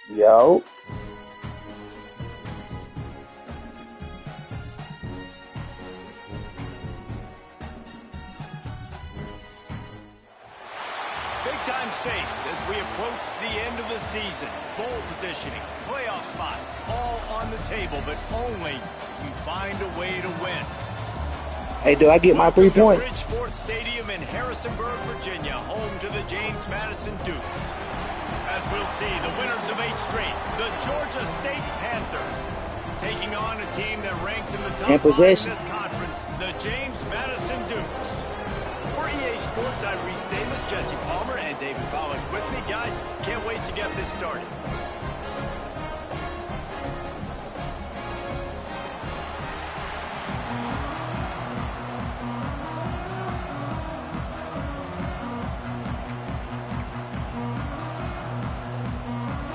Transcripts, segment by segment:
Yo. Big-time stakes as we approach the end of the season. Bowl positioning, playoff spots, all on the table, but only if you find a way to win. Hey, do I get my 3 points? Bridgeport Stadium in Harrisonburg, Virginia, home to the James Madison Dukes. As we'll see, the winners of 8 straight, the Georgia State Panthers, taking on a team that ranks in the top 5 in this conference, the James Madison Dukes. For EA Sports, I'm Reese Davis, Jesse Palmer, and David Pollock with me. Guys, can't wait to get this started.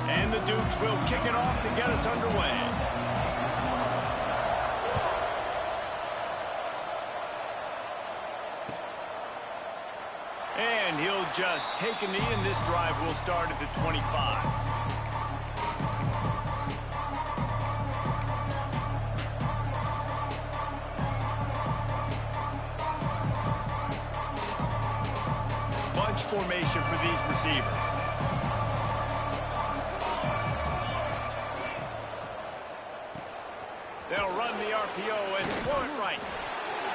And the Dukes will kick it off to get us underway. And he'll just take a knee, and this drive will start at the 25. Bunch formation for these receivers. They'll run the RPO and throw it right.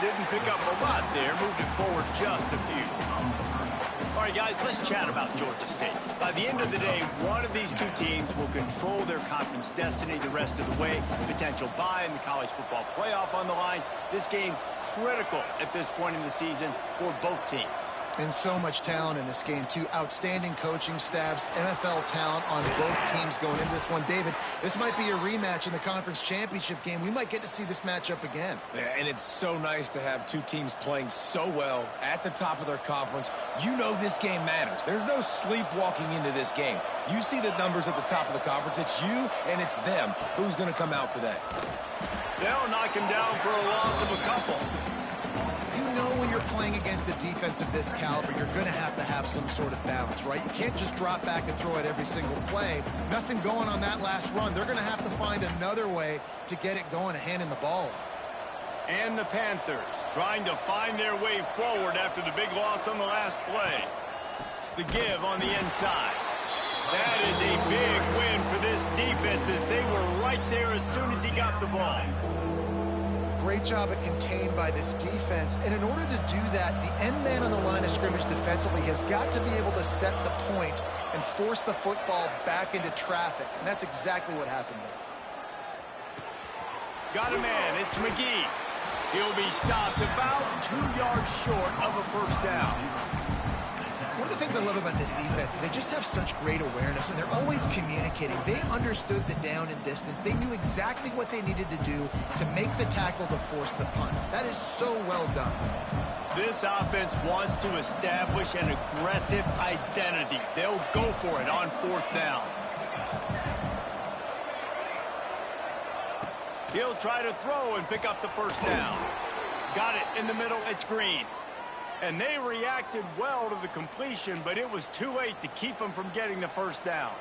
Didn't pick up a lot there, moved it forward just a few. All right, guys, let's chat about Georgia State. By the end of the day, one of these two teams will control their conference destiny the rest of the way. Potential bye in the college football playoff on the line. This game critical at this point in the season for both teams. And so much talent in this game, too. Outstanding coaching staffs, NFL talent on both teams going into this one. David, this might be a rematch in the conference championship game. We might get to see this matchup again. Yeah, and it's so nice to have two teams playing so well at the top of their conference. You know this game matters. There's no sleepwalking into this game. You see the numbers at the top of the conference. It's you and it's them. Who's going to come out today? They'll knock him down for a loss of a couple. You know when you're playing against a defense of this caliber, you're going to have some sort of balance, right? You can't just drop back and throw it every single play. Nothing going on that last run. They're going to have to find another way to get it going and handing the ball off. And the Panthers trying to find their way forward after the big loss on the last play. The give on the inside. That is a big win for this defense as they were right there as soon as he got the ball. Great job at contained by this defense. And in order to do that, the end man on the line of scrimmage defensively has got to be able to set the point and force the football back into traffic. And that's exactly what happened there. Got a man. It's McGee. He'll be stopped about 2 yards short of a first down. One of the things I love about this defense is they just have such great awareness, and they're always communicating. They understood the down and distance. They knew exactly what they needed to do to make the tackle to force the punt. That is so well done. This offense wants to establish an aggressive identity. They'll go for it on 4th down. He'll try to throw and pick up the first down. Got it in the middle. It's Green. And they reacted well to the completion, but it was too late to keep them from getting the first down.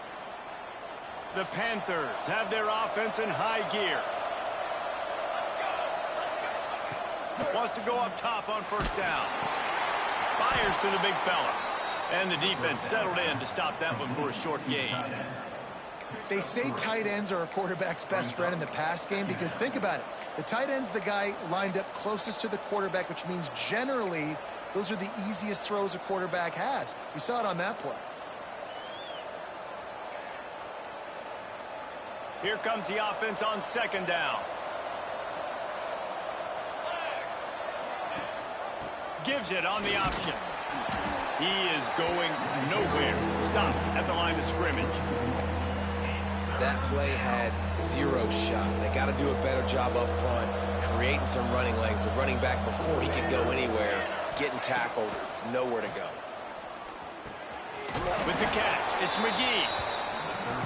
The Panthers have their offense in high gear. Wants to go up top on first down. Fires to the big fella. And the defense settled in to stop that one for a short gain. They say tight ends are a quarterback's best friend in the pass game because think about it. The tight end's the guy lined up closest to the quarterback, which means generally those are the easiest throws a quarterback has. You saw it on that play. Here comes the offense on 2nd down. Gives it on the option. He is going nowhere. Stop at the line of scrimmage. That play had 0 shot. They got to do a better job up front, creating some running lanes. The running back, before he could go anywhere, getting tackled, nowhere to go. With the catch, it's McGee.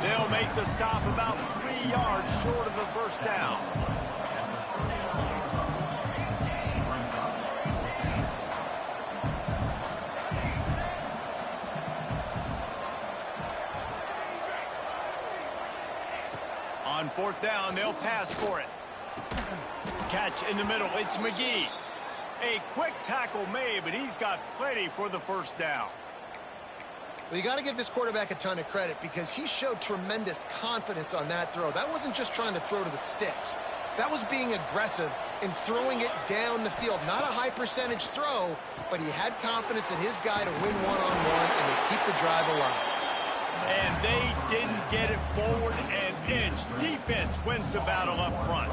They'll make the stop about 3 yards short of the first down. fourth down, they'll pass for it. Catch in the middle, it's McGee. A quick tackle made, but he's got plenty for the first down. Well, you got to give this quarterback a ton of credit because he showed tremendous confidence on that throw. That wasn't just trying to throw to the sticks. That was being aggressive and throwing it down the field. Not a high percentage throw, but he had confidence in his guy to win one-on-one and to keep the drive alive. And they didn't get it forward an inch. Defense wins the battle up front.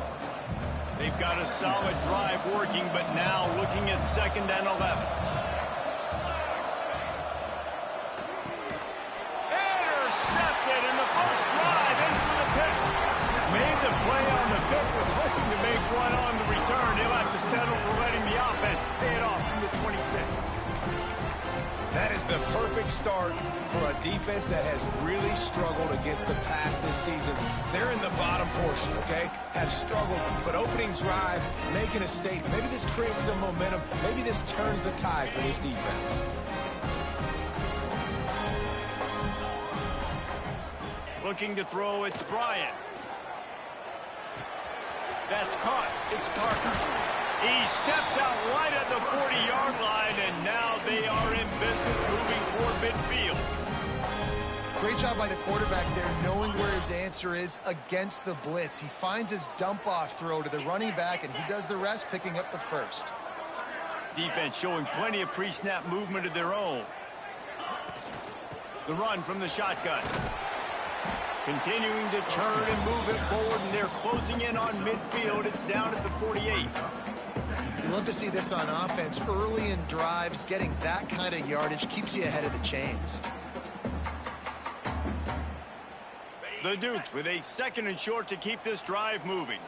They've got a solid drive working, but now looking at 2nd and 11. Intercepted in the first drive into the pick. Made the play on the pick, was hoping to make one on the return. He'll have to settle for letting the offense pay it off from the 26. That is the perfect start for a defense that has really struggled against the pass this season. They're in the bottom portion, okay? Have struggled, but opening drive, making a statement. Maybe this creates some momentum. Maybe this turns the tide for this defense. Looking to throw, it's Bryant. That's caught. It's Parker. He steps out right at the 40-yard line, and now they are in business moving toward midfield. Great job by the quarterback there, knowing where his answer is against the blitz. He finds his dump-off throw to the running back, and he does the rest, picking up the first. Defense showing plenty of pre-snap movement of their own. The run from the shotgun. Continuing to turn and move it forward, and they're closing in on midfield. It's down at the 48. You love to see this on offense. Early in drives, getting that kind of yardage keeps you ahead of the chains. The Dukes with a 2nd and short to keep this drive moving.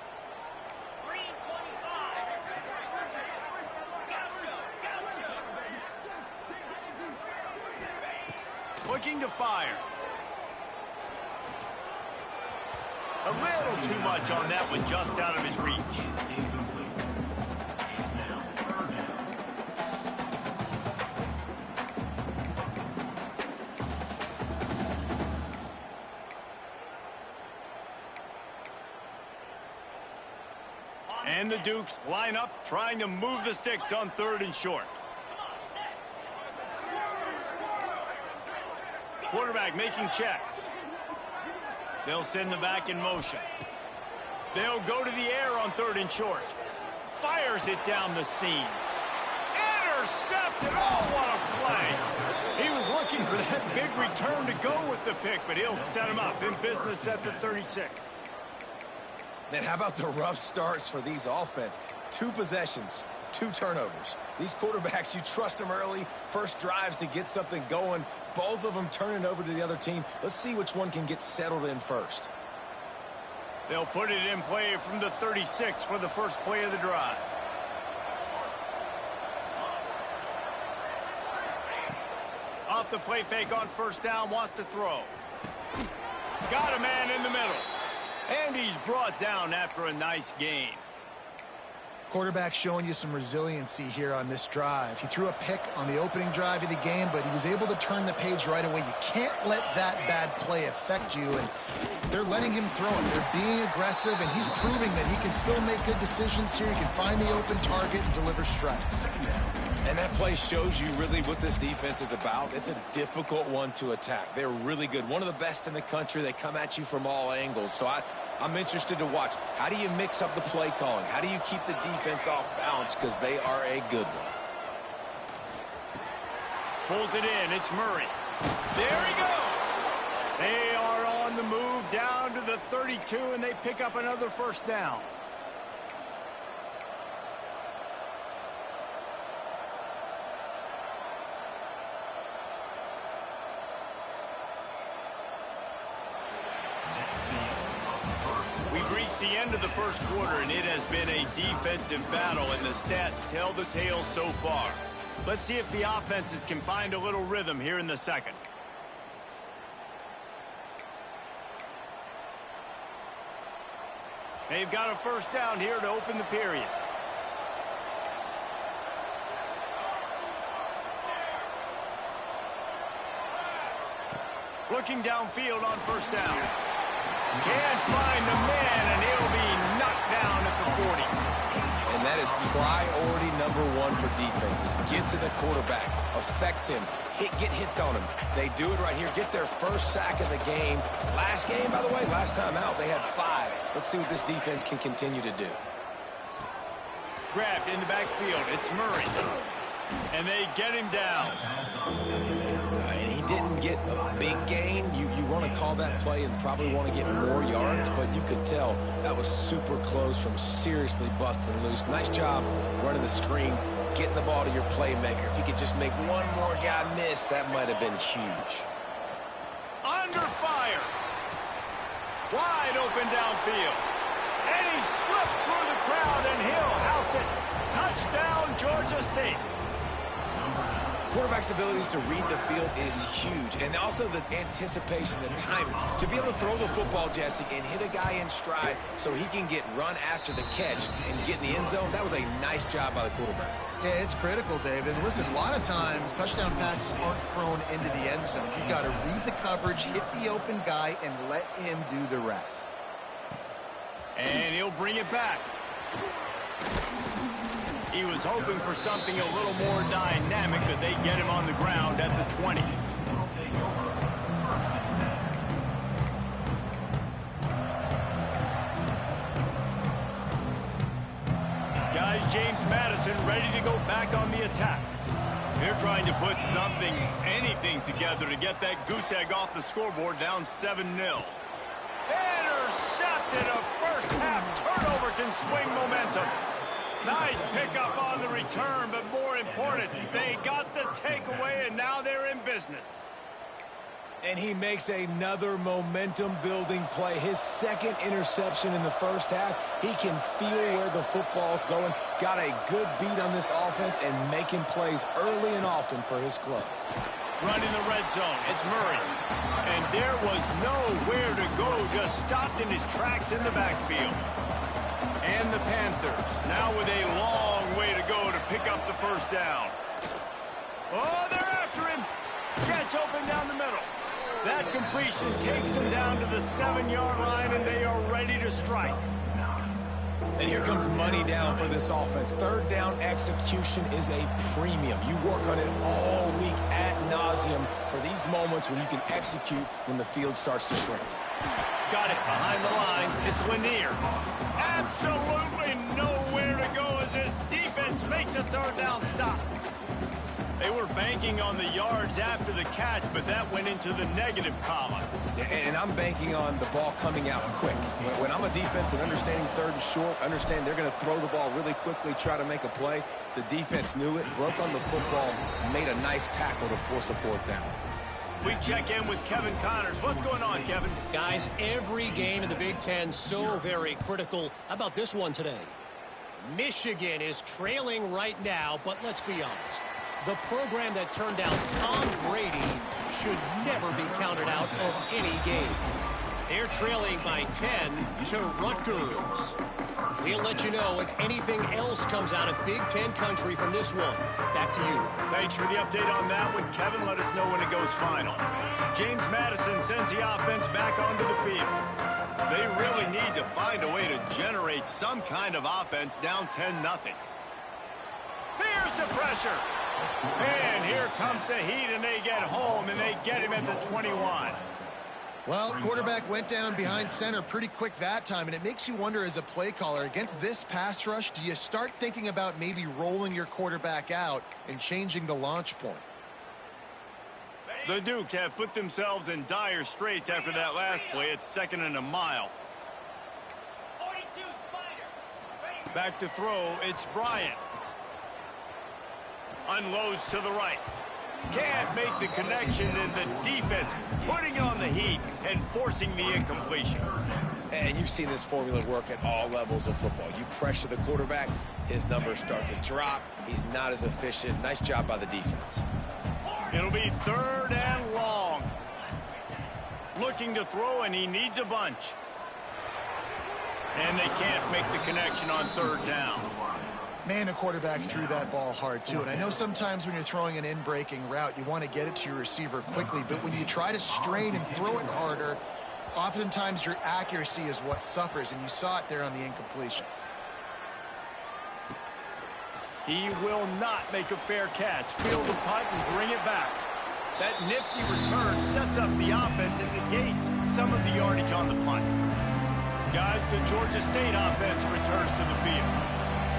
Looking to fire. A little too much on that one, just out of his reach. And the Dukes line up, trying to move the sticks on 3rd and short. Quarterback making checks. They'll send the back in motion. They'll go to the air on 3rd and short. Fires it down the seam. Intercepted. Oh, what a play. He was looking for that big return to go with the pick, but he'll set him up in business at the 36. Man, how about the rough starts for these offense? 2 possessions, 2 turnovers. These quarterbacks, you trust them early, first drives to get something going. Both of them turning over to the other team. Let's see which one can get settled in first. They'll put it in play from the 36 for the first play of the drive. Off the play fake on 1st down, wants to throw. Got a man in the middle. And he's brought down after a nice gain. Quarterback showing you some resiliency here on this drive. He threw a pick on the opening drive of the game, but he was able to turn the page right away. You can't let that bad play affect you, and they're letting him throw it. They're being aggressive, and he's proving that he can still make good decisions here. He can find the open target and deliver strikes. And that play shows you really what this defense is about. It's a difficult one to attack. They're really good. One of the best in the country. They come at you from all angles. So I'm interested to watch. How do you mix up the play calling? How do you keep the defense off balance? Because they are a good one. Pulls it in. It's Murray. There he goes. They are on the move down to the 32, and they pick up another 1st down. We've reached the end of the first quarter, and it has been a defensive battle, and the stats tell the tale so far. Let's see if the offenses can find a little rhythm here in the 2nd. They've got a 1st down here to open the period. Looking downfield on 1st down. Can't find the man, and he'll be knocked down at the 40. And that is priority number one for defenses. Get to the quarterback, affect him, get hits on him. They do it right here. Get their first sack of the game. Last game, by the way, last time out, they had 5. Let's see what this defense can continue to do. Grabbed in the backfield. It's Murray. And they get him down. And he didn't get a big gain. You want to call that play and probably want to get more yards, but you could tell that was super close from seriously busting loose. Nice job running the screen, getting the ball to your playmaker. If you could just make one more guy miss, that might have been huge. Under fire. Wide open downfield. And he slipped through the crowd, and he'll house it. Touchdown, Georgia State. Quarterback's abilities to read the field is huge, and also the anticipation, the timing. To be able to throw the football, Jesse, and hit a guy in stride so he can get run after the catch and get in the end zone, that was a nice job by the quarterback. Yeah, it's critical, Dave. And listen, a lot of times touchdown passes aren't thrown into the end zone. You've got to read the coverage, hit the open guy, and let him do the rest. And he'll bring it back. He was hoping for something a little more dynamic, but they get him on the ground at the 20. Guys, James Madison ready to go back on the attack. They're trying to put something, anything together to get that goose egg off the scoreboard, down 7-0. Intercepted. A first half turnover can swing momentum. Nice pickup on the return, but more important, they got the takeaway, and now they're in business. And he makes another momentum-building play. His second interception in the first half. He can feel where the football's going. Got a good beat on this offense and making plays early and often for his club. Running the red zone. It's Murray. And there was nowhere to go. Just stopped in his tracks in the backfield. And the Panthers now with a long way to go to pick up the first down. Oh, they're after him. Gets open down the middle. That completion takes them down to the 7-yard line, and they are ready to strike. And here comes money down for this offense. Third down execution is a premium. You work on it all week ad nauseum for these moments when you can execute when the field starts to shrink. Got it behind the line. It's Lanier. Absolutely nowhere to go as this defense makes a third down stop. They were banking on the yards after the catch, but that went into the negative column. And I'm banking on the ball coming out quick. When I'm a defense and understanding third and short, understand they're going to throw the ball really quickly, try to make a play. The defense knew it, broke on the football, made a nice tackle to force a fourth down. We check in with Kevin Connors. What's going on, Kevin? Guys, every game in the Big Ten so very critical. How about this one today? Michigan is trailing right now, but let's be honest. The program that turned down Tom Brady should never be counted out of any game. They're trailing by 10 to Rutgers. We'll let you know if anything else comes out of Big Ten country from this one. Back to you. Thanks for the update on that one, Kevin. Let us know when it goes final. James Madison sends the offense back onto the field. They really need to find a way to generate some kind of offense down 10-0. Here's the pressure. And here comes the heat, and they get home, and they get him at the 21. Well, quarterback went down behind center pretty quick that time, and it makes you wonder as a play caller, against this pass rush, do you start thinking about maybe rolling your quarterback out and changing the launch point? The Dukes have put themselves in dire straits after that last play. It's 2nd and a mile. Back to throw, it's Bryant. Unloads to the right. Can't make the connection, and the defense putting on the heat and forcing the incompletion. And you've seen this formula work at all levels of football. You pressure the quarterback, his numbers start to drop. He's not as efficient. Nice job by the defense. It'll be 3rd and long. Looking to throw, and he needs a bunch. And they can't make the connection on 3rd down. Man, the quarterback threw that ball hard, too. And I know sometimes when you're throwing an in-breaking route, you want to get it to your receiver quickly. But when you try to strain and throw it harder, Oftentimes your accuracy is what suffers, and you saw it there on the incompletion. He will not make a fair catch. Field the punt and bring it back. That nifty return sets up the offense and negates some of the yardage on the punt. Guys, the Georgia State offense returns to the field.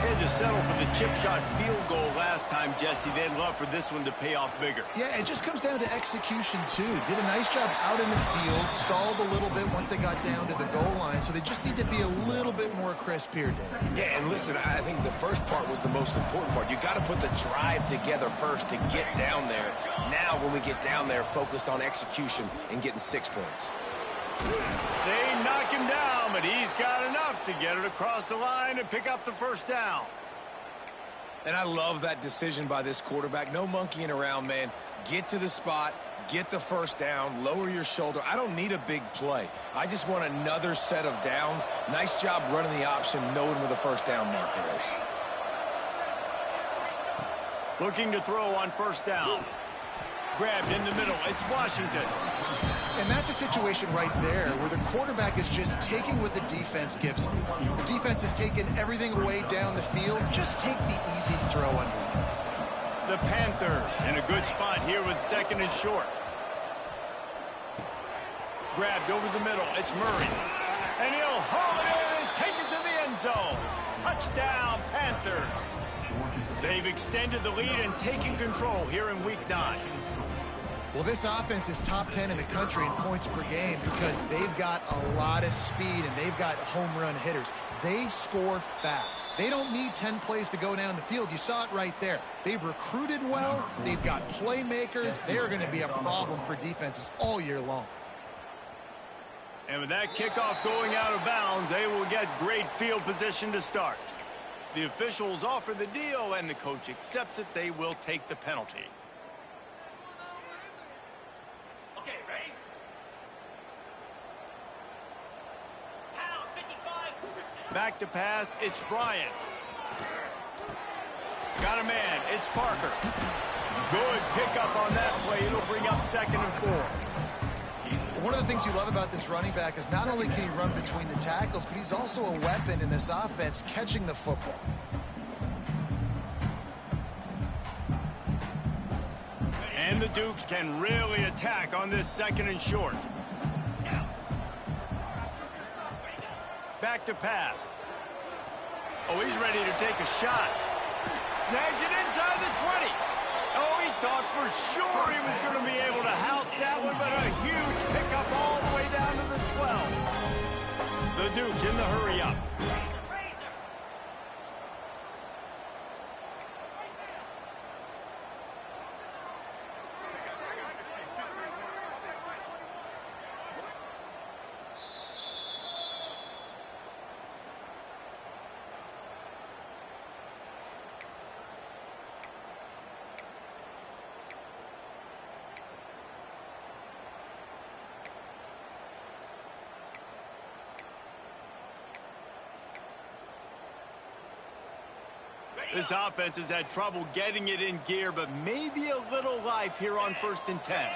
They had to settle for the chip shot field goal last time, Jesse. They'd love for this one to pay off bigger. Yeah, it just comes down to execution, too. Did a nice job out in the field, stalled a little bit once they got down to the goal line, so they just need to be a little bit more crisp here, Dave. Yeah, and listen, I think the first part was the most important part. You got to put the drive together first to get down there. Now, when we get down there, focus on execution and getting 6 points. They knock him down, but he's got enough to get it across the line and pick up the first down. And I love that decision by this quarterback. No monkeying around, man. Get to the spot, get the first down, lower your shoulder. I don't need a big play. I just want another set of downs. Nice job running the option, knowing where the first down marker is. Looking to throw on first down. Grabbed in the middle. It's Washington. And that's a situation right there where the quarterback is just taking what the defense gives him. The defense is taking everything away down the field. Just take the easy throw underneath. The Panthers in a good spot here with second and short. Grabbed over the middle. It's Murray. And he'll haul it in and take it to the end zone. Touchdown, Panthers. They've extended the lead and taken control here in Week 9. Well, this offense is top 10 in the country in points per game because they've got a lot of speed and they've got home run hitters. They score fast. They don't need 10 plays to go down the field. You saw it right there. They've recruited well. They've got playmakers. They're going to be a problem for defenses all year long. And with that kickoff going out of bounds, they will get great field position to start. The officials offer the deal, and the coach accepts it. They will take the penalty. Okay, ready? Pound 55. Back to pass, it's Bryant. Got a man, it's Parker. Good pickup on that play. It'll bring up 2nd and 4. One of the things you love about this running back is not only can he run between the tackles, but he's also a weapon in this offense catching the football. And the Dukes can really attack on this 2nd and short. Back to pass. Oh, he's ready to take a shot. Snags it inside the 20. Oh, he thought for sure he was going to be able to house that one, but a huge pickup all the way down to the 12. The Dukes in the hurry up. This offense has had trouble getting it in gear, but maybe a little life here on 1st and 10.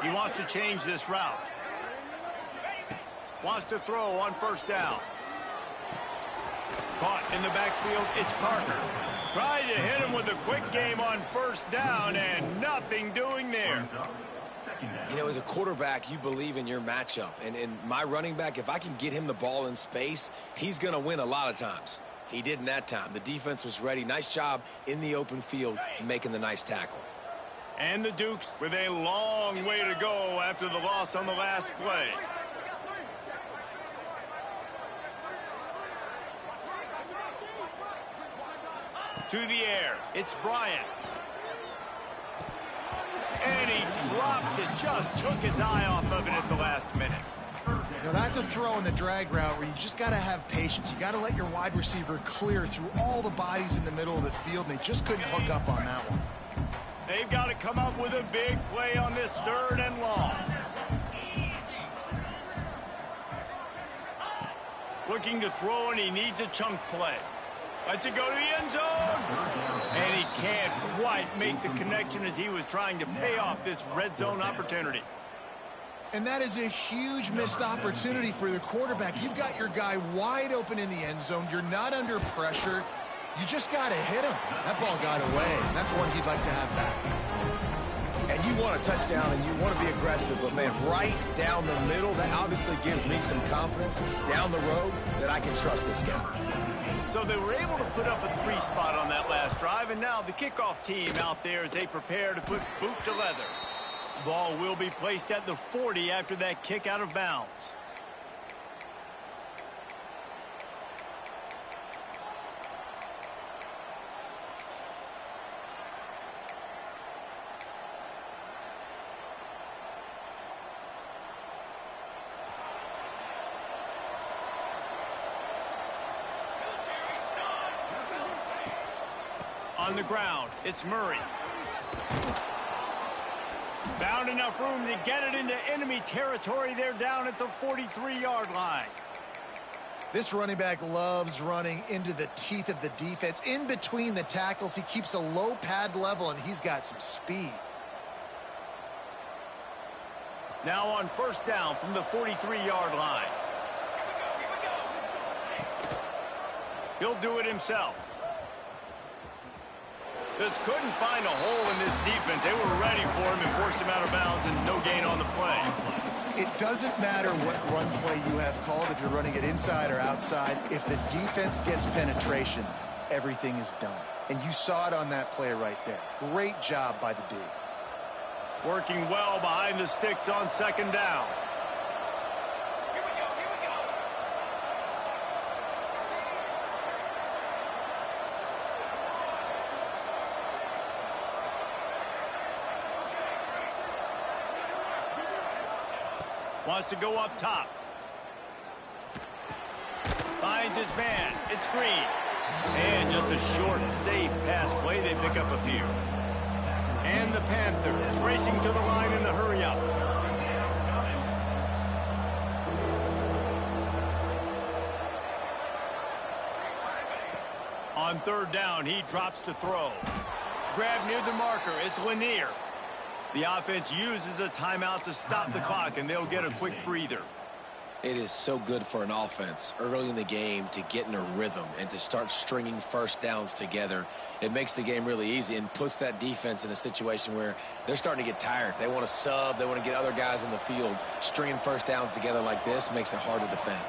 He wants to change this route. Wants to throw on 1st down. Caught in the backfield, it's Parker. Tried to hit him with a quick game on 1st down, and nothing doing there. You know, as a quarterback, you believe in your matchup. And my running back, if I can get him the ball in space, he's going to win a lot of times. He didn't that time. The defense was ready. Nice job in the open field making the nice tackle. And the Dukes with a long way to go after the loss on the last play. To the air, it's Bryant. And he drops it, just took his eye off of it at the last minute. Now that's a throw in the drag route where you just got to have patience. You got to let your wide receiver clear through all the bodies in the middle of the field, and they just couldn't hook up on that one. They've got to come up with a big play on this 3rd and long. Looking to throw, and he needs a chunk play. Lets it go to the end zone. And he can't quite make the connection as he was trying to pay off this red zone opportunity. And that is a huge missed opportunity for the quarterback. You've got your guy wide open in the end zone. You're not under pressure. You just got to hit him. That ball got away. That's one he'd like to have back. And you want a touchdown and you want to be aggressive, but, man, right down the middle, that obviously gives me some confidence down the road that I can trust this guy. So they were able to put up a 3 spot on that last drive, and now the kickoff team out there as they prepare to put boot to leather. Ball will be placed at the 40 after that kick out of bounds. On the ground, it's Murray. Found enough room to get it into enemy territory. They're down at the 43-yard line. This running back loves running into the teeth of the defense. In between the tackles, he keeps a low pad level, and he's got some speed. Now on first down from the 43-yard line. He'll do it himself. Just couldn't find a hole in this defense. They were ready for him and forced him out of bounds, and no gain on the play. It doesn't matter what run play you have called, if you're running it inside or outside. If the defense gets penetration, everything is done. And you saw it on that play right there. Great job by the D. Working well behind the sticks on second down. Wants to go up top. Finds his man. It's Green. And just a short, safe pass play. They pick up a few. And the Panthers racing to the line in a hurry up. On third down, he drops to throw. Grab near the marker. It's Lanier. The offense uses a timeout to stop the clock, and they'll get a quick breather. It is so good for an offense early in the game to get in a rhythm and to start stringing first downs together. It makes the game really easy and puts that defense in a situation where they're starting to get tired. They want to sub. They want to get other guys in the field. Stringing first downs together like this makes it hard to defend.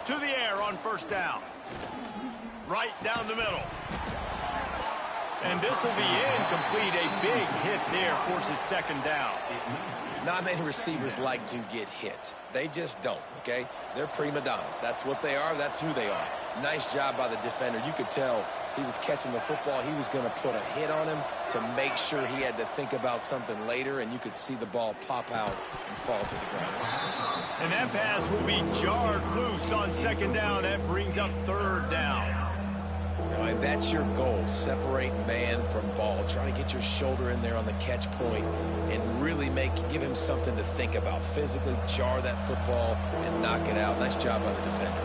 To the air on first down. Right down the middle. And this will be incomplete. A big hit there forces second down. Not many receivers like to get hit. They just don't, okay? They're prima donnas. That's what they are. That's who they are. Nice job by the defender. You could tell he was catching the football. He was going to put a hit on him to make sure he had to think about something later, and you could see the ball pop out and fall to the ground. And that pass will be jarred loose on second down. That brings up third down. And that's your goal, separate man from ball. Try to get your shoulder in there on the catch point and really give him something to think about. Physically jar that football and knock it out. Nice job by the defender.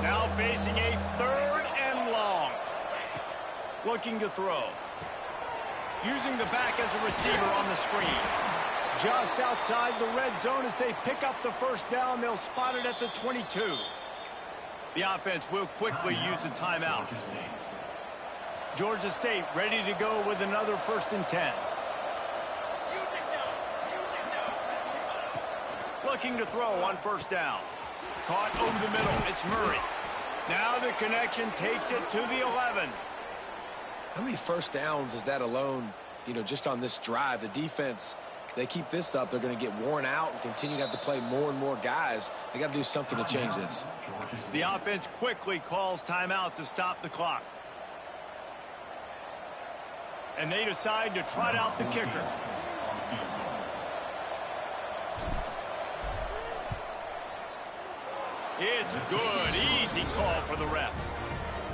Now facing a third and long. Looking to throw. Using the back as a receiver on the screen. Just outside the red zone as they pick up the first down. They'll spot it at the 22. The offense will quickly use a timeout. Georgia State ready to go with another 1st and 10. Looking to throw on first down. Caught over the middle. It's Murray. Now the connection takes it to the 11. How many first downs is that alone, just on this drive? The defense, they keep this up, they're going to get worn out and continue to have to play more and more guys. They got to do something to change this. The offense quickly calls timeout to stop the clock. And they decide to trot out the kicker. It's good. Easy call for the refs.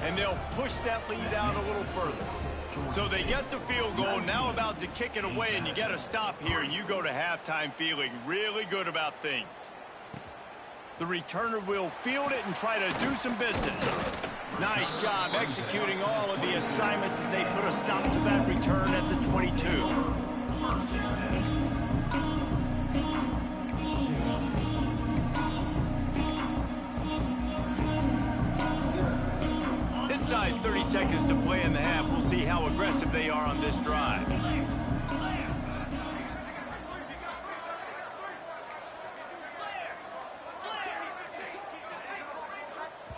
And they'll push that lead out a little further. So they get the field goal, now about to kick it away, and you get a stop here, and you go to halftime feeling really good about things. The returner will field it and try to do some business. Nice job executing all of the assignments as they put a stop to that return at the 22. Inside 30 seconds to play in the half. We'll see how aggressive they are on this drive.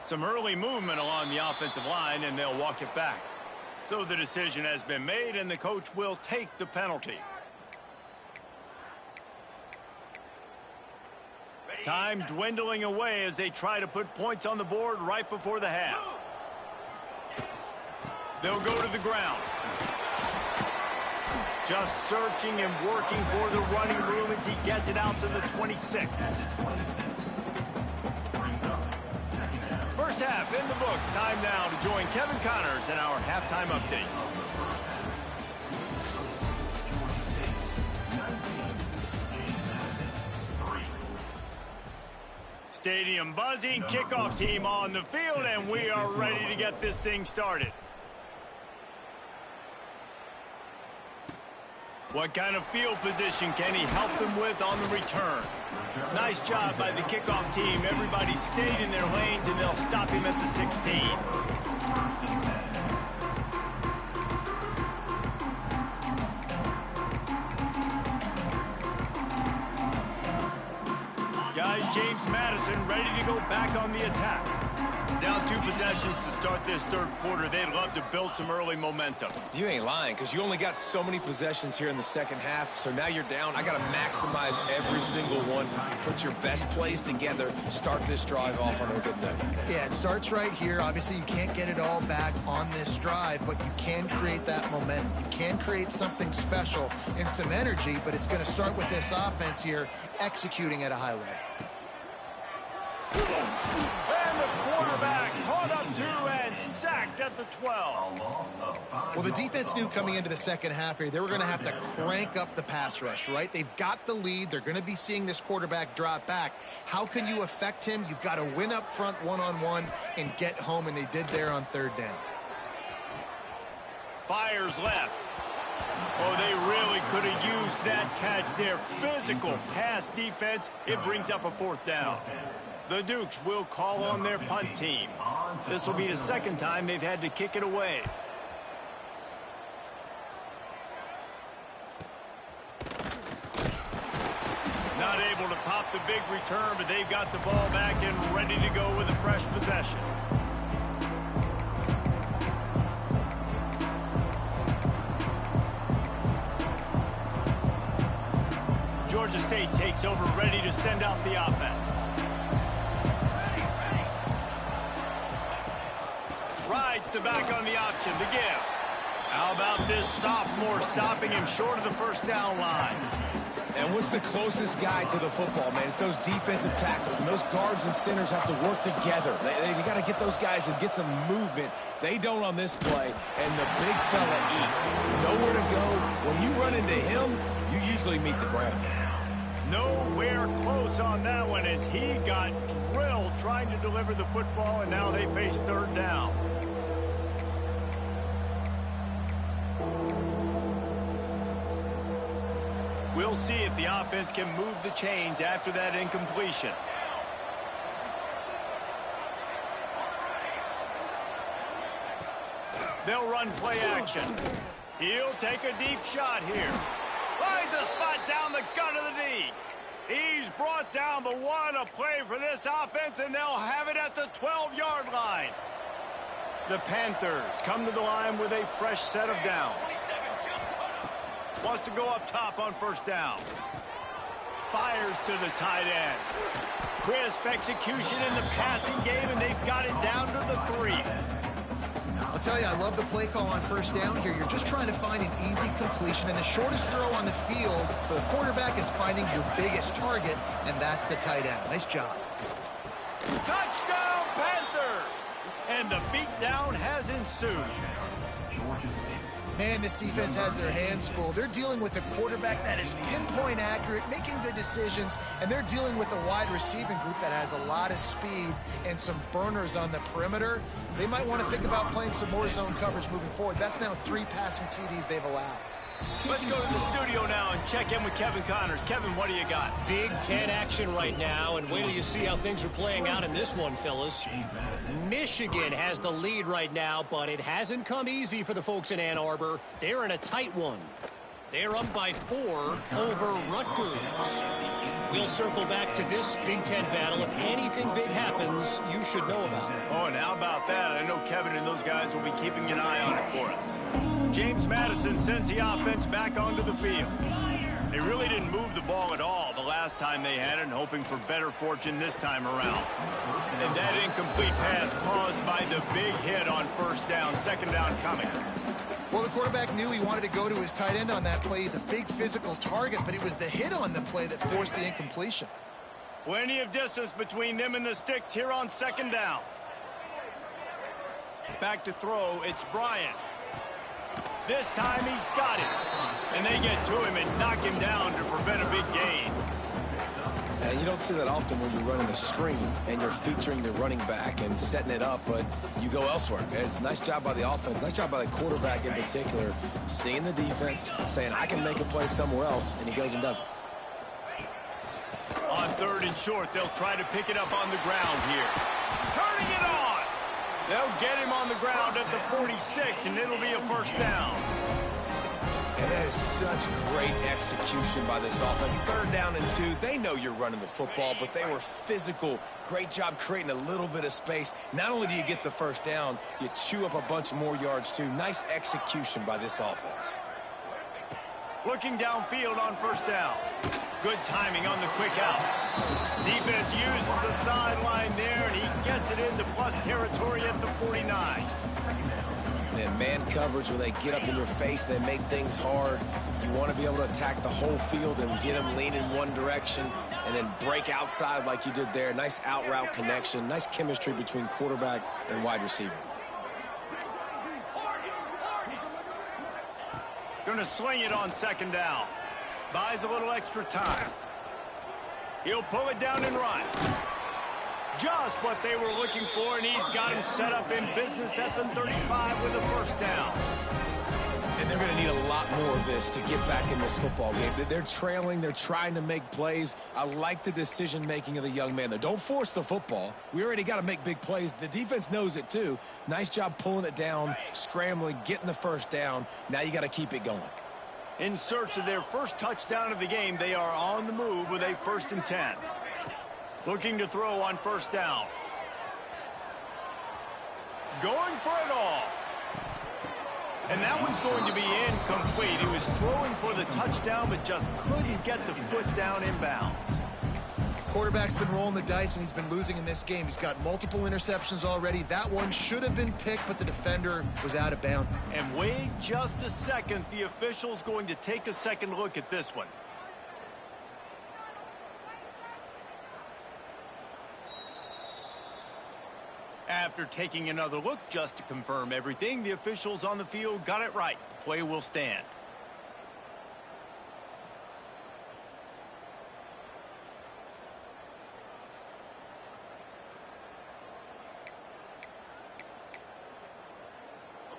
Some early movement along the offensive line, and they'll walk it back. So the decision has been made, and the coach will take the penalty. Time dwindling away as they try to put points on the board right before the half. They'll go to the ground. Just searching and working for the running room as he gets it out to the 26. First half in the books. Time now to join Kevin Connors in our halftime update. Stadium buzzing, kickoff team on the field, and we are ready to get this thing started. What kind of field position can he help them with on the return? Nice job by the kickoff team. Everybody stayed in their lanes, and they'll stop him at the 16. Guys, James Madison ready to go back on the attack. Down 2 possessions to start this third quarter. They'd love to build some early momentum. You ain't lying, because you only got so many possessions here in the second half, so now you're down. I got to maximize every single one. Put your best plays together. Start this drive off on a good note. Yeah, it starts right here. Obviously, you can't get it all back on this drive, but you can create that momentum. You can create something special and some energy, but it's going to start with this offense here executing at a high level. And the quarterback caught up to and sacked at the 12. Well, the defense knew coming into the second half here, they were going to have to crank up the pass rush, right? They've got the lead. They're going to be seeing this quarterback drop back. How can you affect him? You've got to win up front one-on-one and get home, and they did there on third down. Fires left. Oh, they really could have used that catch there. Physical pass defense. It brings up a fourth down. The Dukes will call on their punt team. This will be the second time they've had to kick it away. Not able to pop the big return, but they've got the ball back and ready to go with a fresh possession. Georgia State takes over, ready to send out the offense. Rides the back on the option to give. How about this sophomore stopping him short of the first down line? And what's the closest guy to the football, man? It's those defensive tackles, and those guards and centers have to work together. They got to get those guys and get some movement. They don't on this play, and the big fella eats. Nowhere to go. When you run into him, you usually meet the ground. Nowhere close on that one as he got drilled trying to deliver the football, and now they face third down. We'll see if the offense can move the chains after that incompletion. They'll run play action. He'll take a deep shot here. Finds a spot down the gut of the knee. He's brought down, but what a play for this offense, and they'll have it at the 12-yard line. The Panthers come to the line with a fresh set of downs. Wants to go up top on first down. Fires to the tight end. Crisp execution in the passing game, and they've got it down to the 3. I'll tell you, I love the play call on first down here. You're just trying to find an easy completion, and the shortest throw on the field for the quarterback is finding your biggest target, and that's the tight end. Nice job. Touchdown, Panthers! And the beatdown has ensued. Man, this defense has their hands full. They're dealing with a quarterback that is pinpoint accurate, making good decisions, and they're dealing with a wide receiving group that has a lot of speed and some burners on the perimeter. They might want to think about playing some more zone coverage moving forward. That's now 3 passing TDs they've allowed. Let's go to the studio now and check in with Kevin Connors. Kevin, what do you got? Big Ten action right now, and wait till you see how things are playing out in this one, fellas. Michigan has the lead right now, but it hasn't come easy for the folks in Ann Arbor. They're in a tight one. They're up by 4 over Rutgers. We'll circle back to this Big Ten battle. If anything big happens, you should know about it. Oh, and how about that? I know Kevin and those guys will be keeping an eye on it for us. James Madison sends the offense back onto the field. They really didn't move the ball at all the last time they had it, and hoping for better fortune this time around. And that incomplete pass caused by the big hit on first down, second down coming. Well, the quarterback knew he wanted to go to his tight end on that play. He's a big physical target, but it was the hit on the play that forced the incompletion. Plenty of distance between them and the sticks here on second down. Back to throw, it's Bryant. This time he's got it. And they get to him and knock him down to prevent a big gain. And you don't see that often when you're running a screen and you're featuring the running back and setting it up, but you go elsewhere. It's a nice job by the offense, nice job by the quarterback in particular, seeing the defense, saying, I can make a play somewhere else, and he goes and does it. On third and short, they'll try to pick it up on the ground here. Turning it on! They'll get him on the ground at the 46, and it'll be a first down. And that is such great execution by this offense. 3rd down and 2. They know you're running the football, but they were physical. Great job creating a little bit of space. Not only do you get the first down, you chew up a bunch more yards, too. Nice execution by this offense. Looking downfield on first down. Good timing on the quick out. Defense uses the sideline there, and he gets it into plus territory at the 49. And man coverage, when they get up in your face, they make things hard. You want to be able to attack the whole field and get them leaning one direction and then break outside like you did there. Nice out route connection, nice chemistry between quarterback and wide receiver. Going to swing it on second down. Buys a little extra time. He'll pull it down and run. Just what they were looking for, and he's got him set up in business at the 35 with a first down. And they're going to need a lot more of this to get back in this football game. They're trailing. They're trying to make plays. I like the decision-making of the young man there. Don't force the football. We already got to make big plays. The defense knows it, too. Nice job pulling it down, scrambling, getting the first down. Now you got to keep it going. In search of their first touchdown of the game, they are on the move with a 1st and 10. Looking to throw on first down. Going for it all. And that one's going to be incomplete. He was throwing for the touchdown, but just couldn't get the foot down in bounds. Quarterback's been rolling the dice, and he's been losing in this game. He's got multiple interceptions already. That one should have been picked, but the defender was out of bounds. And wait just a second. The official's going to take a second look at this one. After taking another look just to confirm everything, the officials on the field got it right. The play will stand.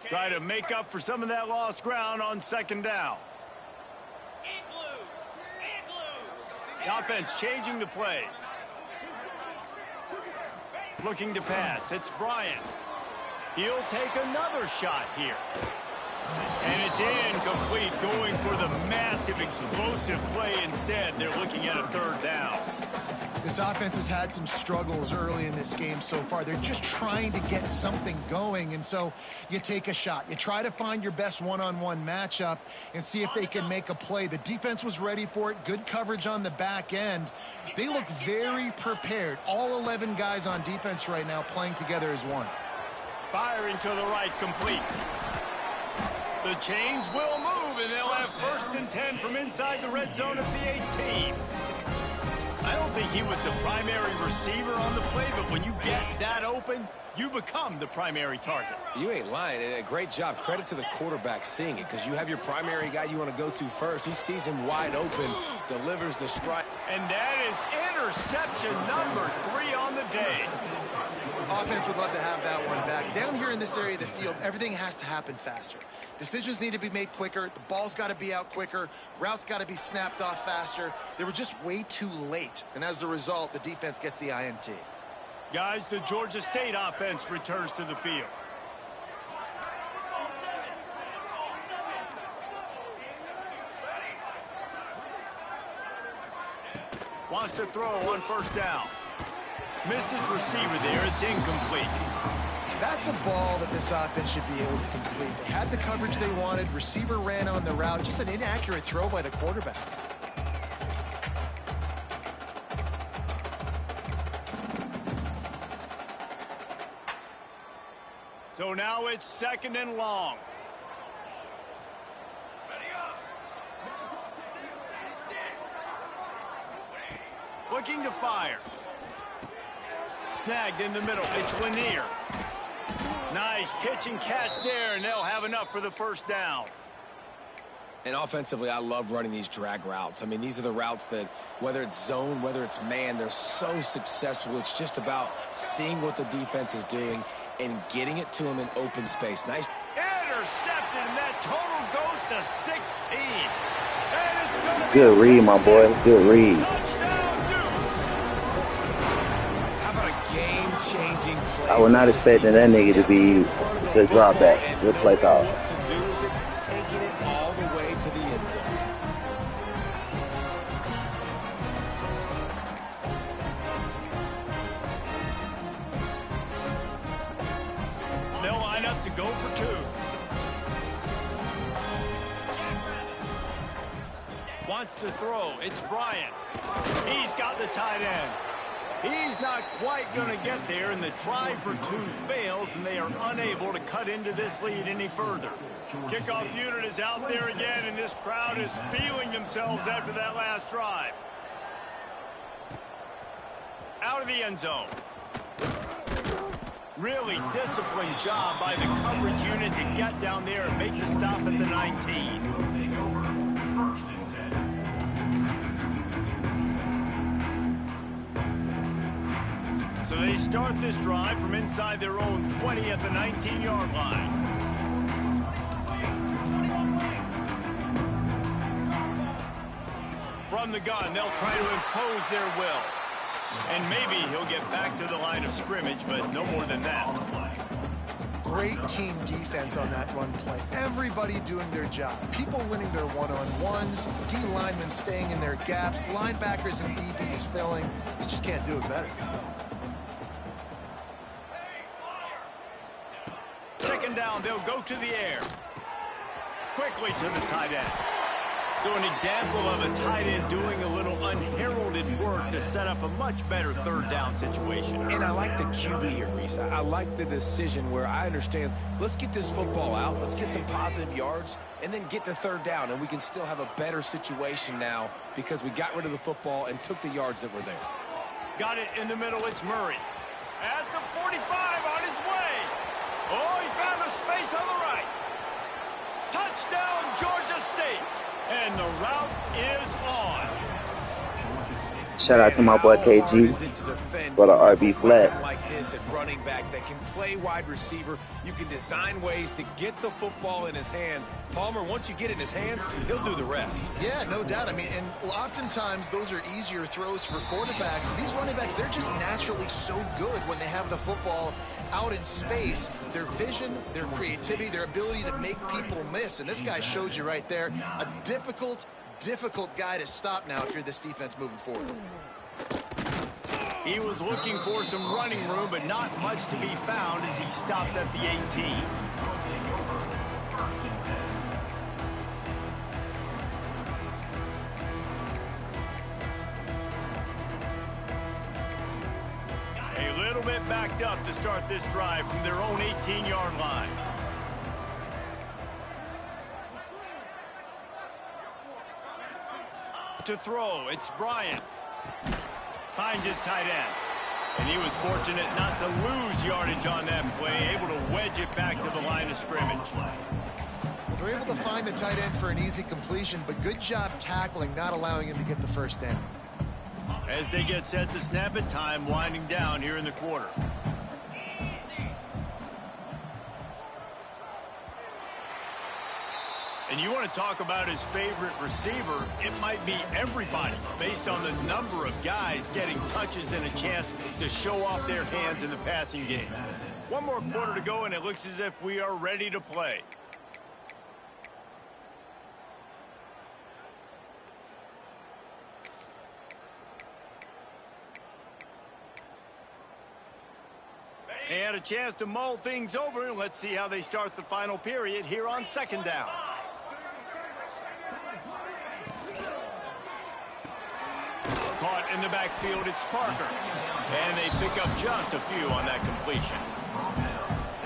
Try to make up for some of that lost ground on second down. The offense changing the play. Looking to pass. It's Bryant. He'll take another shot here. And it's incomplete, going for the massive explosive play instead. They're looking at a 3rd down. This offense has had some struggles early in this game so far. They're just trying to get something going, and so you take a shot. You try to find your best one-on-one matchup and see if they can make a play. The defense was ready for it. Good coverage on the back end. They look very prepared. All 11 guys on defense right now playing together as one. Firing to the right, complete. The chains will move, and they'll have 1st and 10 from inside the red zone at the 18. I don't think think he was the primary receiver on the play, but when you get that open, you become the primary target. You ain't lying. A great job. Credit to the quarterback seeing it, because you have your primary guy you want to go to first. He sees him wide open, delivers the strike. And that is interception number 3 on the day. Offense would love to have that one back. Down here in this area of the field, everything has to happen faster. Decisions need to be made quicker. The ball's got to be out quicker. Routes got to be snapped off faster. They were just way too late. And as the result, the defense gets the INT. Guys, the Georgia State offense returns to the field. Wants to throw on first down. Missed his receiver there. It's incomplete. That's a ball that this offense should be able to complete. They had the coverage they wanted. Receiver ran on the route. Just an inaccurate throw by the quarterback. So now it's 2nd and long. Looking to fire. Snagged in the middle. It's Lanier. Nice pitch and catch there, and they'll have enough for the first down. And offensively, I love running these drag routes. I mean, these are the routes that, whether it's zone, whether it's man, they're so successful. It's just about seeing what the defense is doing and getting it to them in open space. Nice. Intercepted, and that total goes to 16. And it's going to be Good read, my boy. Good read. touchdown, Dukes. How about a game-changing play? I was not expecting that nigga to be the drop back. Good play call. What to do with it, taking it all the way to the end zone. They'll line up to go for 2. Wants to throw. It's Bryant. He's got the tight end. He's not quite going to get there, and the try for 2 fails, and they are unable to cut into this lead any further. Kickoff unit is out there again, and this crowd is feeling themselves after that last drive. Out of the end zone. Really disciplined job by the coverage unit to get down there and make the stop at the 19. So they start this drive from inside their own 20 at the 19-yard line. From the gun, they'll try to impose their will. And maybe he'll get back to the line of scrimmage, but no more than that. Great team defense on that run play. Everybody doing their job. People winning their one-on-ones, D linemen staying in their gaps, linebackers and DBs filling. You just can't do it better. 2nd down, they'll go to the air. Quickly to the tight end. So an example of a tight end doing a little unheralded work to set up a much better 3rd down situation. And I like the QB here, Reese. I like the decision where I understand, let's get this football out, let's get some positive yards, and then get to 3rd down, and we can still have a better situation now because we got rid of the football and took the yards that were there. Got it in the middle, it's Murray. At the 45 on his way. Oh, he found a space on the right. Touchdown, Georgia State. And the route is on. Shout out to my boy KG for the RB flat. Like this at running back that can play wide receiver. You can design ways to get the football in his hand. Palmer, once you get it in his hands, he'll do the rest. Yeah, no doubt. I mean, and oftentimes those are easier throws for quarterbacks. These running backs, they're just naturally so good when they have the football out in space. Their vision, their creativity, their ability to make people miss. And this guy showed you right there, a difficult guy to stop now if you're this defense moving forward. He was looking for some running room, but not much to be found as he stopped at the 18. A little bit backed up to start this drive from their own 18-yard line. To throw, it's Bryant. finds his tight end. And he was fortunate not to lose yardage on that play, able to wedge it back to the line of scrimmage. They're able to find the tight end for an easy completion, but good job tackling, not allowing him to get the first down. As they get set to snap it, time winding down here in the quarter. And you want to talk about his favorite receiver, it might be everybody based on the number of guys getting touches and a chance to show off their hands in the passing game. One more quarter to go, and it looks as if we are ready to play. They had a chance to mull things over, and let's see how they start the final period here on second down. Caught in the backfield, it's Parker. And they pick up just a few on that completion.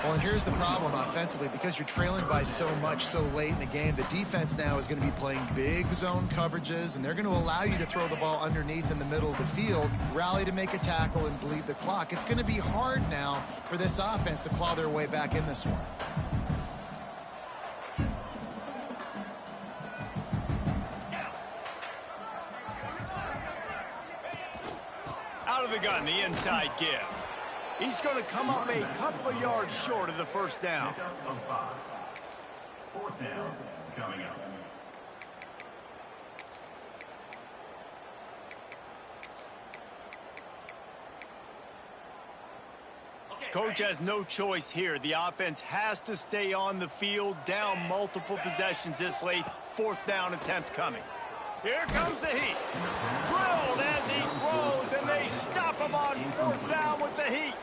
Well, and here's the problem offensively. Because you're trailing by so much so late in the game, the defense now is going to be playing big zone coverages, and they're going to allow you to throw the ball underneath in the middle of the field, rally to make a tackle, and bleed the clock. It's going to be hard now for this offense to claw their way back in this one. Out of the gun, the inside give. He's going to come up a couple of yards short of the first down. Fourth down coming up. Coach has no choice here. The offense has to stay on the field, down multiple possessions this late. Fourth down attempt coming. Here comes the heat. Drilled as he throws, and they stop him on fourth down with the heat.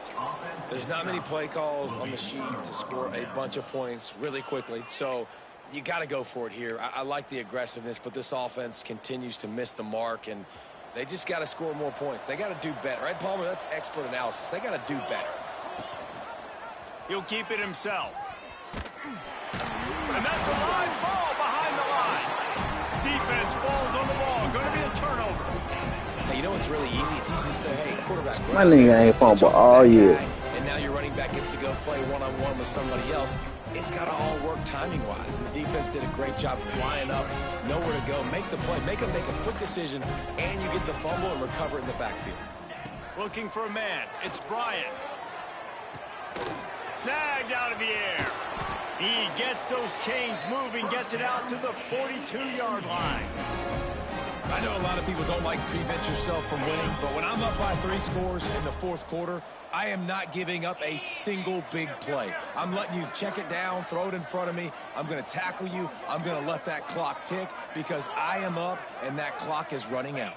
There's not many play calls on the sheet to score a bunch of points really quickly, so you got to go for it here. I like the aggressiveness, but this offense continues to miss the mark, and they just got to score more points. They got to do better, right, Palmer? That's expert analysis. They got to do better. He'll keep it himself. And that's a live ball behind the line. Defense falls on the ball. Going to be a turnover. Hey, you know what's really easy? It's easy to say, hey, quarterback. My nigga ain't fumble all year. And now your running back gets to go play one-on-one with somebody else. It's got to all work timing-wise. And the defense did a great job flying up, nowhere to go. Make the play. Make a quick decision, and you get the fumble and recover in the backfield. Looking for a man. It's Bryant. Snagged out of the air. He gets those chains moving, gets it out to the 42-yard line. I know a lot of people don't like prevent yourself from winning, but when I'm up by 3 scores in the fourth quarter, I am not giving up a single big play. I'm letting you check it down, throw it in front of me. I'm going to tackle you. I'm going to let that clock tick because I am up and that clock is running out.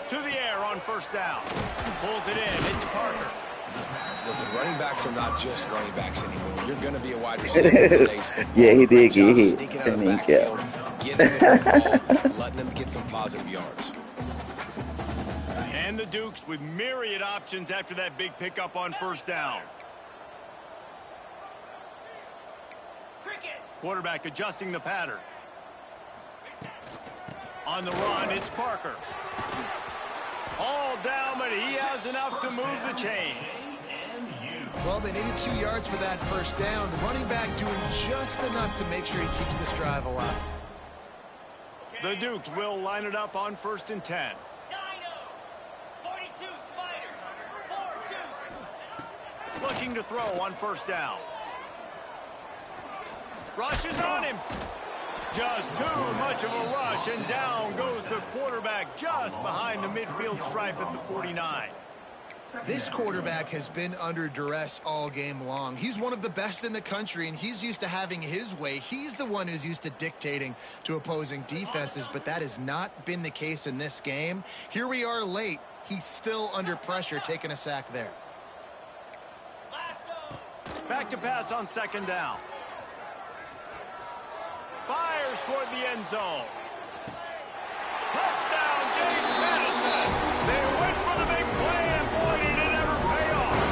To the air on first down. Pulls it in. It's Parker. Listen, running backs are not just running backs anymore. You're going to be a wide receiver in today's football. Yeah, he did get hit. Sneaking out of the backfield, getting the ball, letting them get some positive yards. And the Dukes with myriad options after that big pickup on first down. Quarterback adjusting the pattern. On the run, it's Parker. All down, but he has enough to move the chains. Well, they needed 2 yards for that first down. The running back doing just enough to make sure he keeps this drive alive. The Dukes will line it up on 1st and 10. 42 Spiders. 4 Looking to throw on first down. Rushes on him. Just too much of a rush, and down goes the quarterback just behind the midfield stripe at the 49. This quarterback has been under duress all game long. He's one of the best in the country, and he's used to having his way. He's the one who's used to dictating to opposing defenses, but that has not been the case in this game. Here we are late. He's still under pressure, taking a sack there. Back to pass on second down. Fires toward the end zone. Touchdown, James Madison. They went for the big play, and boy, did it ever pay off.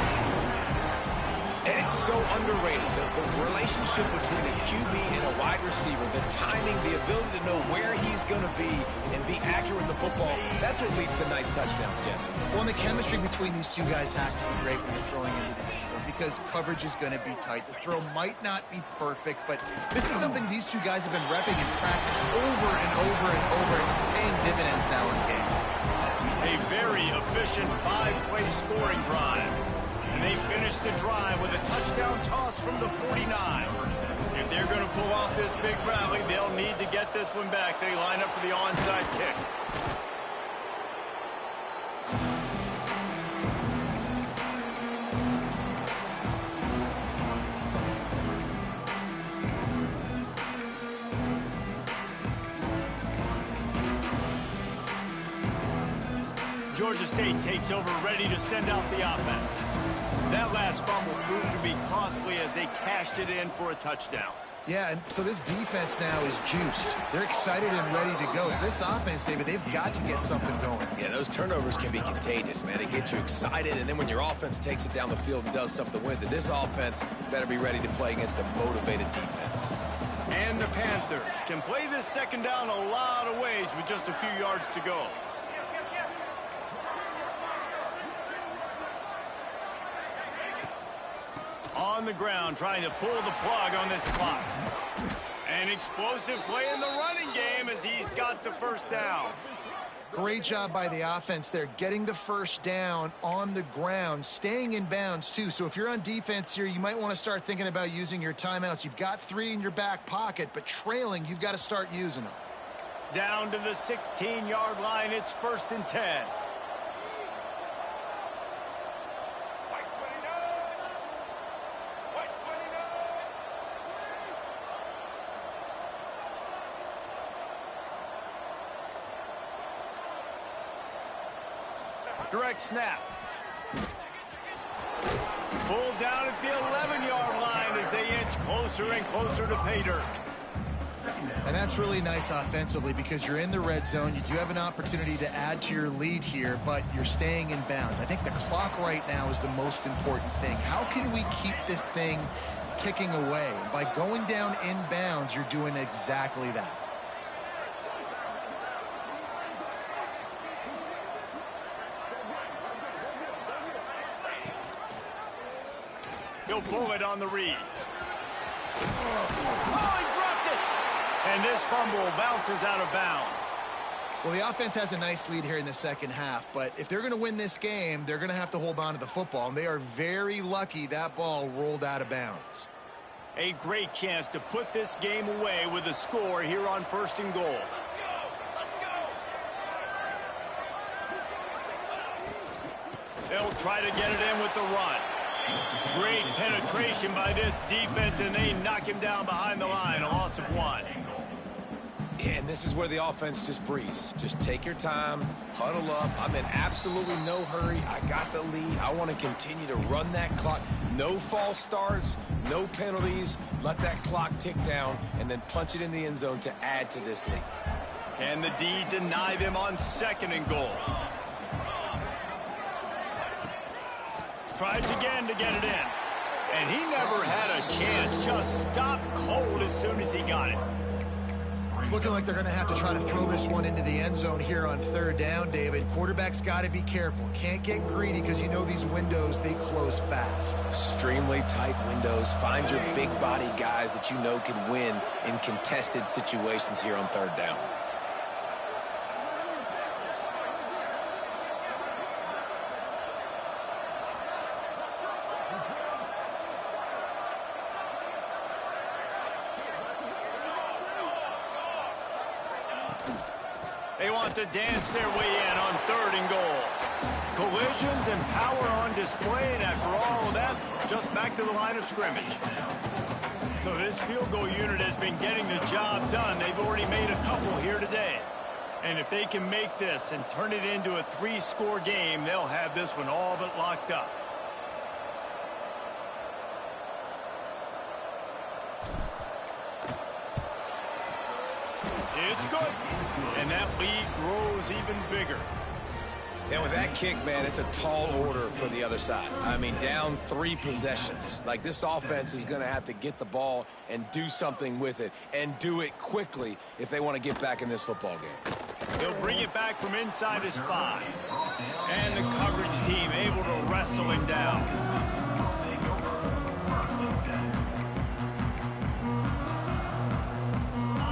And it's so underrated. The The relationship between a QB and a wide receiver, the timing, the ability to know where he's going to be and be accurate with the football, that's what leads to nice touchdowns, Jesse. Well, and the chemistry between these two guys has to be great when you're throwing into the end zone because coverage is going to be tight. The throw might not be perfect, but this is something these two guys have been repping in practice over and over and over, and it's paying dividends now in game. A very efficient 5-play scoring drive. And they finish the drive with a touchdown toss from the 49. If they're going to pull off this big rally, they'll need to get this one back. They line up for the onside kick. Georgia State takes over, ready to send out the offense. That last fumble proved to be costly as they cashed it in for a touchdown. Yeah, and so this defense now is juiced. They're excited and ready to go. So this offense, David, they've got to get something going. Yeah, those turnovers can be contagious, man. It gets you excited, and then when your offense takes it down the field and does something with it, this offense better be ready to play against a motivated defense. And the Panthers can play this second down a lot of ways with just a few yards to go. On the ground, trying to pull the plug on this clock. An explosive play in the running game as he's got the first down. Great job by the offense there, getting the first down on the ground, staying in bounds too. So if you're on defense here, you might want to start thinking about using your timeouts. You've got 3 in your back pocket, but trailing, you've got to start using them. Down to the 16-yard line, it's 1st and 10. Direct snap. Pulled down at the 11-yard line as they inch closer and closer to pay dirt. And that's really nice offensively because you're in the red zone. You do have an opportunity to add to your lead here, but you're staying in bounds. I think the clock right now is the most important thing. How can we keep this thing ticking away? By going down in bounds, you're doing exactly that. He'll pull it on the read. Oh, he dropped it! And this fumble bounces out of bounds. Well, the offense has a nice lead here in the second half, but if they're going to win this game, they're going to have to hold on to the football, and they are very lucky that ball rolled out of bounds. A great chance to put this game away with a score here on 1st and goal. They'll try to get it in with the run. Great penetration by this defense, and they knock him down behind the line, a loss of 1. Yeah, and this is where the offense just breathes. Just take your time, huddle up. I'm in absolutely no hurry. I got the lead. I want to continue to run that clock. No false starts, no penalties. Let that clock tick down, and then punch it in the end zone to add to this lead. Can the D deny them on 2nd and goal? Tries again to get it in. And he never had a chance. Just stopped cold as soon as he got it. It's looking like they're going to have to try to throw this one into the end zone here on 3rd down, David. Quarterback's got to be careful. Can't get greedy because you know these windows, they close fast. Extremely tight windows. Find your big body guys that you know can win in contested situations here on 3rd down. They want to dance their way in on 3rd and goal. Collisions and power on display, and after all of that, just back to the line of scrimmage. So this field goal unit has been getting the job done. They've already made a couple here today. And if they can make this and turn it into a 3-score game, they'll have this one all but locked up. It's good. And that lead grows even bigger. And with that kick, man, it's a tall order for the other side. I mean, down 3 possessions. Like, this offense is going to have to get the ball and do something with it, and do it quickly if they want to get back in this football game. He'll bring it back from inside his 5. And the coverage team able to wrestle him down.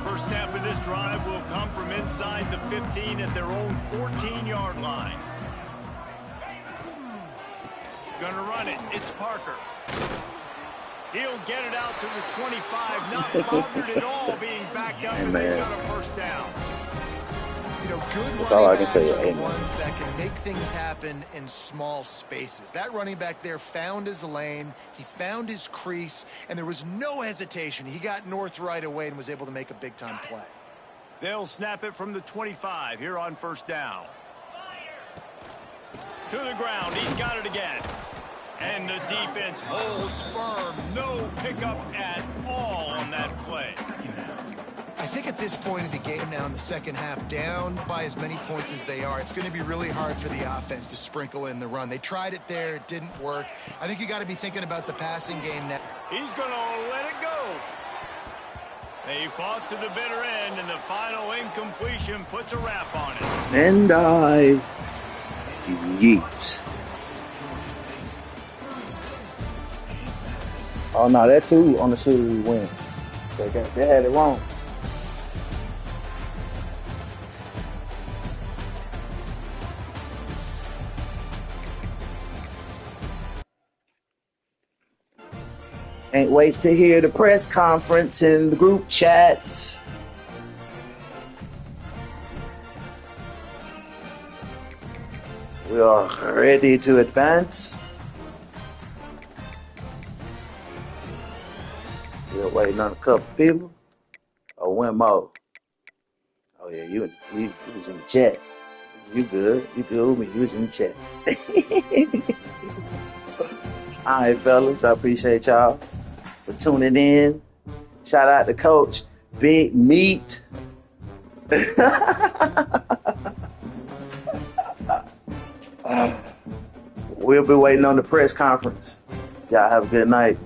First snap of this drive will come from inside the 15 at their own 14-yard line. Gonna run it. It's Parker. He'll get it out to the 25. Not bothered at all being backed up, and they've got a first down. You know, good That's all I running can backs say. are the Amen. ones that can make things happen in small spaces. That running back there found his lane, he found his crease, and there was no hesitation. He got north right away and was able to make a big-time play. They'll snap it from the 25 here on first down. To the ground. He's got it again. And the defense holds firm. No pickup at all on that play. I think at this point of the game now in the second half, down by as many points as they are, it's going to be really hard for the offense to sprinkle in the run. They tried it there. It didn't work. I think you got to be thinking about the passing game now. He's going to let it go. They fought to the bitter end, and the final incompletion puts a wrap on it. And I yeet. Oh no, that too on the city we win. They had it wrong. Can't wait to hear the press conference in the group chats. We are ready to advance. Still waiting on a couple people. Oh, one more. Oh yeah, you was in the chat. You good? You good with me? You was in the chat. All right, fellas. I appreciate y'all for tuning in. Shout out to Coach Big Meat. We'll be waiting on the press conference. Y'all have a good night.